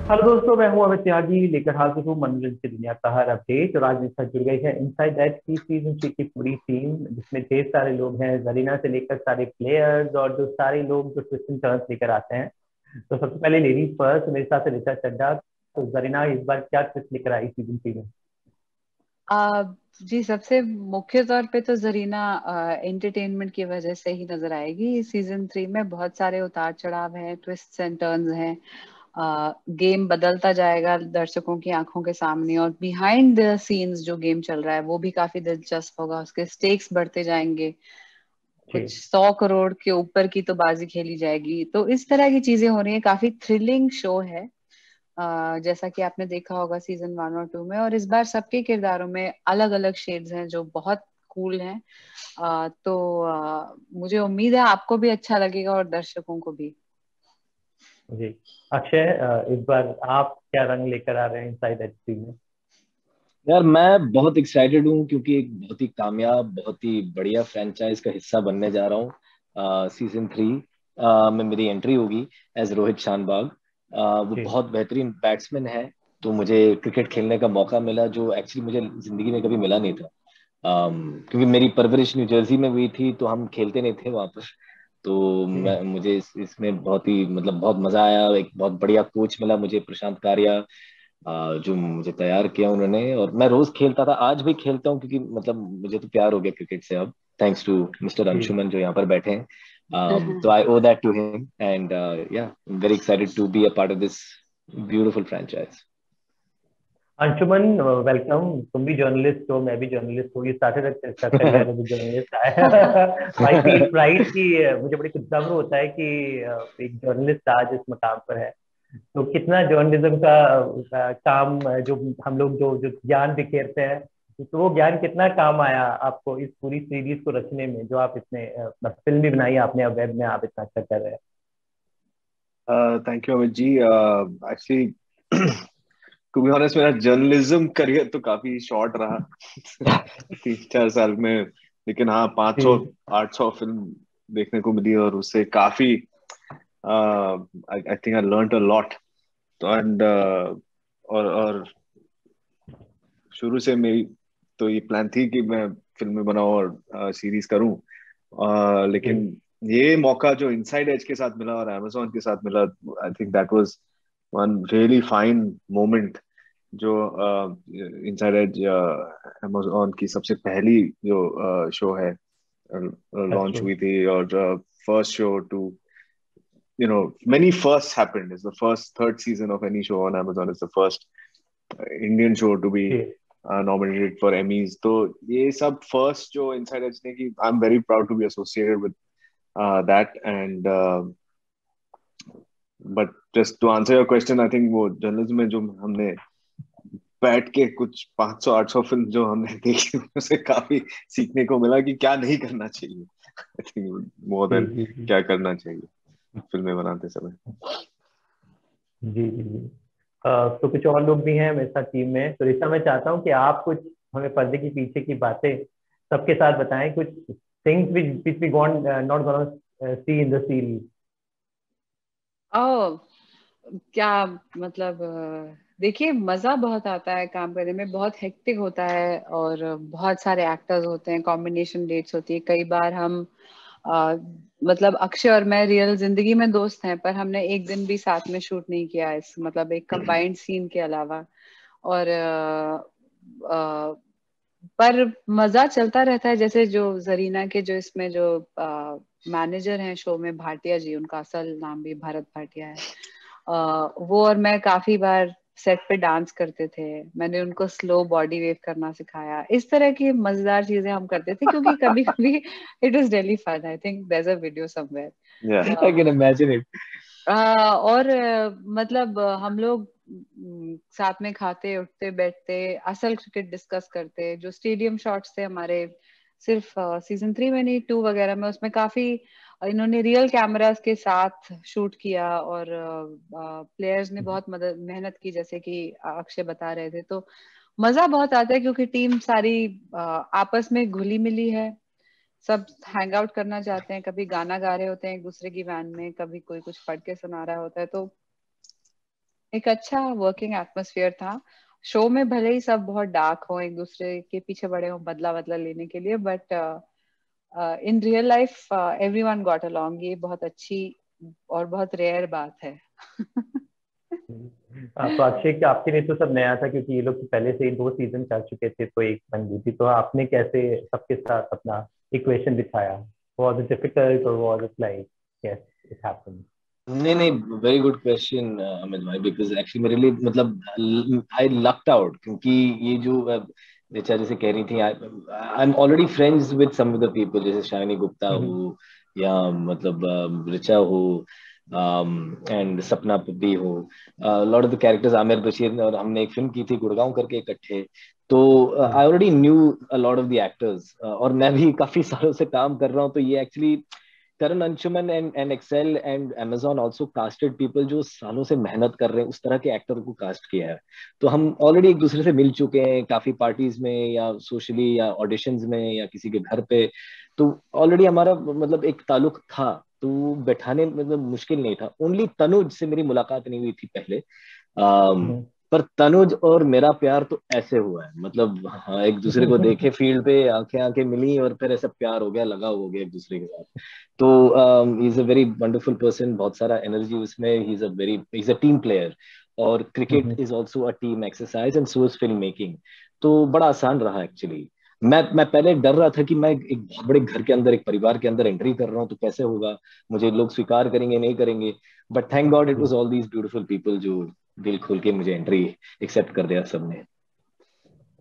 Hello दोस्तों, मैं हूं अमित त्यागी लेकर हाजिर हूँ मनोरंजन की दुनिया का हर अपडेट। और आज मेरे साथ जुड़ गई है इनसाइड दैट की सीजन 3 की पूरी टीम, जिसमें ढेर सारे लोग हैं, जरीना से लेकर सारे प्लेयर्स और जो सारे लोग जो ट्विस्ट एंड टर्न्स लेकर आते हैं। तो सबसे पहले लेडीज फर्स्ट, मेरे साथ है ऋचा चड्ढा। तो जरीना, इस बार क्या ट्विस्ट लेकर आई सीजन 3 में? आ, जी, सबसे मुख्य तौर पे तो जरीना एंटरटेनमेंट की वजह से ही नजर आएगी। सीजन 3 में बहुत सारे उतार चढ़ाव हैं, ट्विस्ट एंड टर्न्स हैं। गेम बदलता जाएगा दर्शकों की आंखों के सामने, और बिहाइंड द सीन्स जो गेम चल रहा है वो भी काफी दिलचस्प होगा। उसके स्टेक्स बढ़ते जाएंगे। कुछ जी। 100 करोड़ के ऊपर की तो बाजी खेली जाएगी, तो इस तरह की चीजें हो रही है। काफी थ्रिलिंग शो है। जैसा कि आपने देखा होगा सीजन 1 और 2 में, और इस बार सबके किरदारों में अलग अलग शेड्स हैं जो बहुत कूल हैं। मुझे उम्मीद है आपको भी अच्छा लगेगा और दर्शकों को भी। जी। अक्षय, इस बार आप क्या रंग लेकर आ रहे हैं इनसाइड दैट टीम में? यार मैं बहुत एक्साइटेड हूँ क्योंकि एक बहुत ही कामयाब, बहुत ही बढ़िया फ्रेंचाइज का हिस्सा बनने जा रहा हूँ। सीजन 3 में मेरी एंट्री होगी एज रोहित शानबाग। वो जी। बहुत बेहतरीन बैट्समैन है। तो मुझे क्रिकेट खेलने का मौका मिला जो एक्चुअली मुझे जिंदगी में कभी मिला नहीं था। क्योंकि मेरी परवरिश न्यू जर्सी में हुई थी तो हम खेलते नहीं थे वहां पर। तो जी। मुझे इसमें बहुत ही मतलब बहुत मजा आया। एक बहुत बढ़िया कोच मिला मुझे, प्रशांत कारिया, जो मुझे तैयार किया उन्होंने। और मैं रोज खेलता था, आज भी खेलता हूँ क्योंकि मतलब मुझे तो प्यार हो गया क्रिकेट से अब, thanks to mister ji. Anshuman जो यहाँ पर बैठे हैं। तो I owe that to him and या very excited to be a part of this beautiful franchise. Anshuman, welcome. तुम भी जर्नलिस्ट हो, मैं भी जर्नलिस्ट हूँ। ये स्टार्टेड का करियर है जर्नलिस्ट आया। भाई फील प्राइड की मुझे बड़ी कुछ जब्र होता है कि एक जर्नलिस्ट आज इस मकाम पर है। तो कितना जर्नलिज्म का काम, जो हम लोग जो जो ज्ञान बिखेरते हैं, तो वो ज्ञान कितना काम आया आपको इस पूरी सीरीज को रचने में, जो आप इतने फिल्म भी बनाई आपने, अब वेब में आप इतना अच्छा कर रहे हैं। Thank you Amit ji. Actually to be honest मेरा जर्नलिज्म करियर तो काफी शॉर्ट रहा। 3-4 साल में। लेकिन हाँ, 500-800 फिल्म देखने को मिली और उससे काफी I think I learned a lot. तो एंड और शुरू से मेरी तो ये प्लान थी कि मैं फिल्में बनाऊं और सीरीज करूं। जी। लेकिन ये मौका जो इनसाइड एज के साथ मिला और amazon के साथ मिला, I think that was one really fine moment. जो इनसाइड एज amazon की सबसे पहली जो शो है, दैट्स लॉन्च ट्रू। हुई थी। और first show to, many firsts happened. It's the first third season of any show on amazon. It's the first Indian show to be जी। nominated for Emmys. तो ये सब first जो Inside Edge ने की, I'm very proud to be associated with that. And but just to answer your question, I think वो journalism में जो हमने बैठ के कुछ 500-800 फिल्म जो हमने देखी, उससे काफी सीखने को मिला कि क्या नहीं करना चाहिए। आई थिंक मोर जी। देन जी। जी। क्या करना चाहिए फिल्में बनाते समय। जी। जी। जी। तो कुछ और लोग भी हैं मेरे साथ टीम में। तो रिश्ता, मैं चाहता हूँ कि आप कुछ हमें पर्दे के पीछे की बातें सबके साथ बताएं, कुछ things which we gonna not gonna see in the series. ओ, क्या मतलब, देखिए, मजा बहुत आता है काम करने में। बहुत हेक्टिक होता है और बहुत सारे एक्टर्स होते हैं, कॉम्बिनेशन डेट्स होती है। कई बार हम अ, मतलब अक्षय और मैं रियल जिंदगी में दोस्त हैं, पर हमने एक दिन भी साथ में शूट नहीं किया इस मतलब एक कंबाइंड सीन के अलावा। और पर मजा चलता रहता है। जैसे जो जरीना के जो इसमें जो मैनेजर हैं शो में, भाटिया जी, उनका असल नाम भी भरत भाटिया है। वो और मैं काफी बार सेट पे डांस करते थे। मैंने उनको स्लो बॉडी वेव करना सिखाया। इस तरह की मजेदार चीजें हम करते थे, क्योंकि कभी कभी it was really fun. I think there is a video या somewhere. I can imagine it. और मतलब हम लोग साथ में खाते उठते बैठते असल क्रिकेट डिस्कस करते। जो स्टेडियम शॉट्स थे हमारे, सिर्फ सीजन 3 में नहीं, 2 वगैरह में, उसमें काफी इन्होंने रियल कैमरास के साथ शूट किया। और प्लेयर्स ने बहुत मदद मेहनत की, जैसे कि अक्षय बता रहे थे। तो मजा बहुत आता है क्योंकि टीम सारी आपस में घुली मिली है। सब हैंग आउट करना चाहते हैं। कभी गाना गा रहे होते हैं एक दूसरे की वैन में, कभी कोई कुछ पढ़ के सुना रहा होता है। तो एक अच्छा वर्किंग एटमॉस्फेयर था। शो में भले ही सब बहुत डार्क हो, एक दूसरे के पीछे बड़े हो बदला बदला लेने के लिए, but in real life everyone got along. ये बहुत अच्छी और बहुत रेयर बात है। तो अक्षय कि आपके लिए तो सब नया था, क्योंकि ये लोग तो पहले से ही 2 सीजन कर चुके थे, तो एक बन गई थी, तो आपने कैसे सबके साथ अपना इक्वेशन दिखाया? वाज इट डिफिकल्ट और was it like yes it happened? नहीं नहीं, वेरी गुड क्वेश्चन अमित भाई, बिकॉज एक्चुअली मेरे लिए मतलब आई लक्ड आउट, क्योंकि ये जो ऋचा जैसे कह रही थी, I am already friends with some of the people, जैसे शाइनी गुप्ता हो या मतलब ऋचा हो एंड सपना भी हो, lot of the characters, Aamir Bashir, और हमने एक फिल्म की थी गुड़गांव करके इकट्ठे। तो I already knew a lot of the actors, और मैं भी काफी सालों से काम कर रहा हूँ, तो ये actually Karan Anshuman and Excel and Amazon also casted people जो सालों से मेहनत कर रहे हैं, उस तरह के एक्टर को कास्ट किया है। तो हम ऑलरेडी एक दूसरे से मिल चुके हैं काफी पार्टीज में या सोशली या ऑडिशंस में या किसी के घर पे, तो ऑलरेडी हमारा मतलब एक ताल्लुक था, तो बैठाने मतलब मुश्किल नहीं था। ओनली तनुज से मेरी मुलाकात नहीं हुई थी पहले, पर तनुज और मेरा प्यार तो ऐसे हुआ है, मतलब हाँ, एक दूसरे को देखे फील्ड पे, आंखें आंखें मिली और फिर ऐसा प्यार हो गया, लगाव हो गया एक दूसरे के साथ। तो he is a very wonderful person, बहुत सारा एनर्जी उसमें, he is a team player, और cricket is also a team exercise and so is film making. तो बड़ा आसान रहा एक्चुअली। मैं पहले डर रहा था कि मैं एक बहुत बड़े घर के अंदर, एक परिवार के अंदर एंट्री कर रहा हूँ, तो कैसे होगा, मुझे लोग स्वीकार करेंगे नहीं करेंगे, but thank God it was all these beautiful people जो दिल खोल के मुझे एंट्री एक्सेप्ट कर दिया सबने।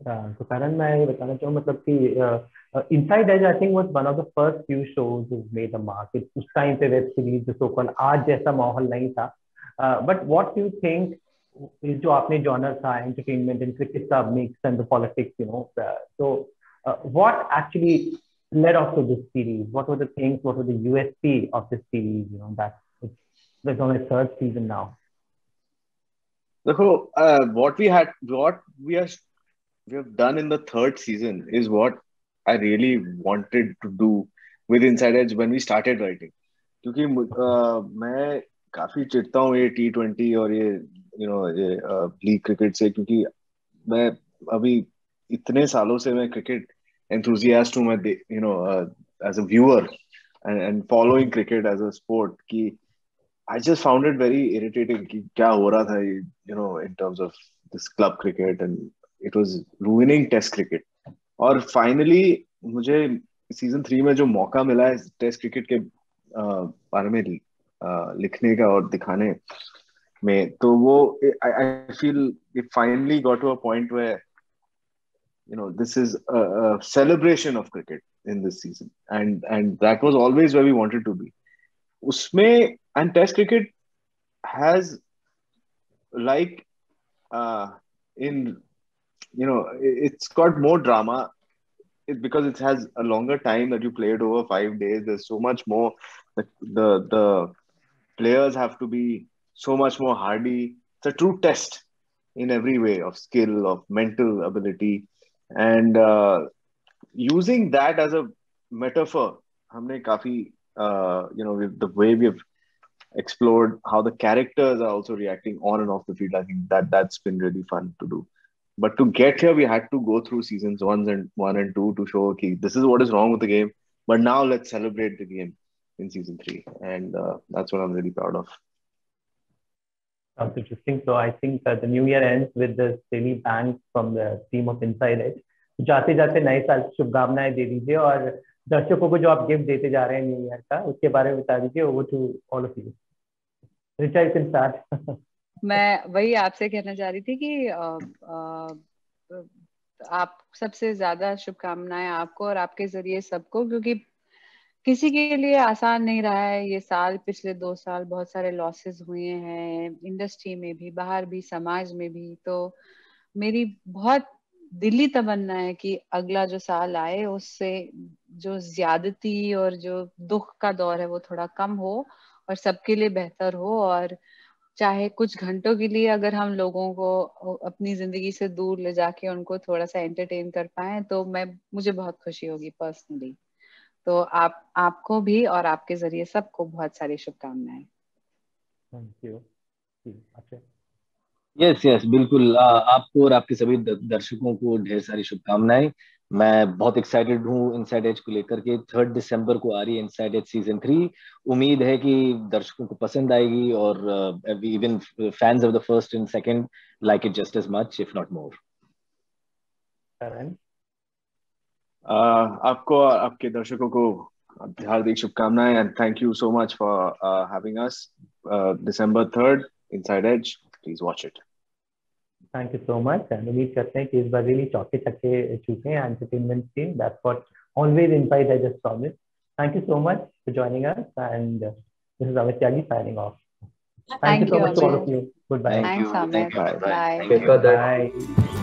तो करण, मैं ये बताना चाहूँ मतलब कि Inside Edge I think was one of the first few shows who made a market उस टाइम पे, वेब सीरीज जो सो आज जैसा माहौल नहीं था। But what do you think, जो आपने जॉनर था एंटरटेनमेंट एंड क्रिकेट का mix and the politics, you know, so what actually led up to this series? What were the things, what were the USP of this series, you know, that it's on its third season now? देखो, what we have done in the third season is what I really wanted to do with Inside Edge when we started writing. क्योंकि मैं काफी चिढ़ता हूँ ये T20 और ये ये league cricket से, क्योंकि मैं अभी इतने सालों से मैं क्रिकेट एंथुजियास्ट हूँ, मैं as a viewer and following cricket as a sport, कि I just found it very irritating कि क्या हो रहा था, in terms of this club cricket, and it was ruining Test cricket. और फाइनली मुझे सीजन 3 में जो मौका मिला है टेस्ट क्रिकेट के बारे में लिखने का और दिखाने में, तो वो I feel it finally got to a point where this is a celebration of cricket in this season, and that was always where we wanted to be. उसमें and Test cricket has, like, in it's got more drama, because it has a longer time that you play it over 5 days. There's so much more. The players have to be so much more hardy. It's a true test in every way, of skill, of mental ability, and using that as a metaphor. हमने काफी with the way we've explored how the characters are also reacting on and off the field. I think that's been really fun to do. But to get here, we had to go through seasons one and two to show, okay, this is what is wrong with the game. But now let's celebrate the game in season 3, and that's what I'm really proud of. Sounds interesting. So I think the new year ends with this daily bang from the team of Inside Edge. जाते जाते नए साल की शुभकामनाएं दे दीजिए, और दर्शकों को जो आप गिफ्ट देते जा रहे हैं न्यू ईयर का, उसके बारे में बता दीजिए। Over to all of you. Richa, you can start. मैं वही आपसे कहना चाह रही थी कि आप सबसे ज्यादा शुभकामनाएं आपको और आपके जरिए सबको, क्योंकि किसी के लिए आसान नहीं रहा है ये साल। पिछले 2 साल बहुत सारे लॉसेस हुए हैं, इंडस्ट्री में भी, बाहर भी, समाज में भी। तो मेरी बहुत दिली तमन्ना है कि अगला जो साल आए उससे जो ज्यादती और जो दुख का दौर है वो थोड़ा कम हो और सबके लिए बेहतर हो। और चाहे कुछ घंटों के लिए अगर हम लोगों को अपनी जिंदगी से दूर ले जाके उनको थोड़ा सा एंटरटेन कर पाए, तो मुझे बहुत खुशी होगी पर्सनली। तो आपको भी और आपके जरिए सबको बहुत सारी शुभकामनाएं। Thank you. अच्छा। यस यस बिल्कुल। आपको और आपके सभी दर्शकों को ढेर सारी शुभकामनाएं। मैं बहुत एक्साइटेड हूँ इनसाइड एज को लेकर के। 3 दिसंबर को आ रही है इनसाइड एज सीजन 3। उम्मीद है कि दर्शकों को पसंद आएगी और even fans of the first and second like it just as much if not more. Karan. आपको और आपके दर्शकों को हार्दिक शुभकामनाएं and thank you so much for having us. December 3rd, Inside Edge, please watch it. Thank you so much and उम्मीद करते हैं कि इस बार भी चौके छक्के चूके हैं entertainment team. That's what always Inside Edge just promise. Thank you so much for joining us and this is Amit Tyagi signing off. Thank you Thank so you, much to all of Amit. you. Goodbye. Thank Thanks, you, Amit. Thank you, Bye. Thank you. Bye.